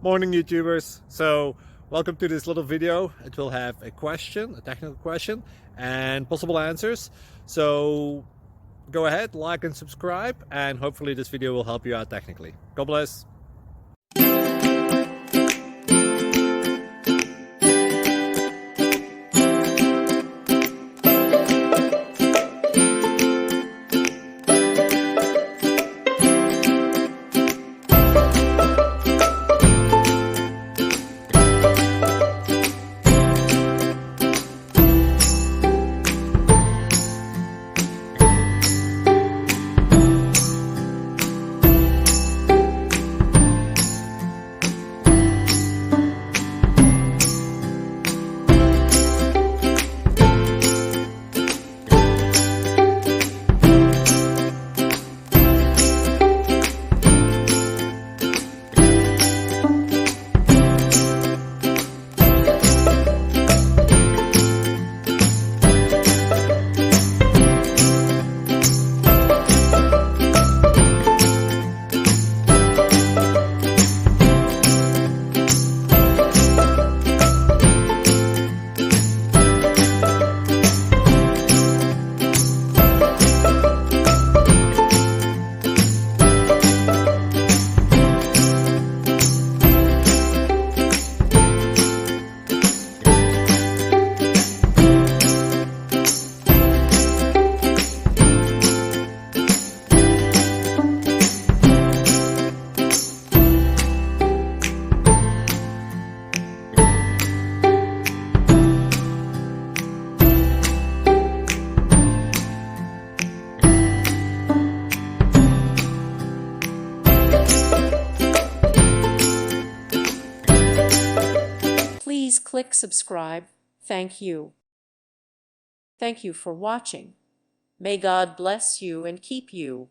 Morning, YouTubers. So welcome to this little video. It will have a question, a technical question, and possible answers. So go ahead, like and subscribe, and hopefully this video will help you out technically. God bless. Please click subscribe. Thank you. Thank you for watching. May God bless you and keep you.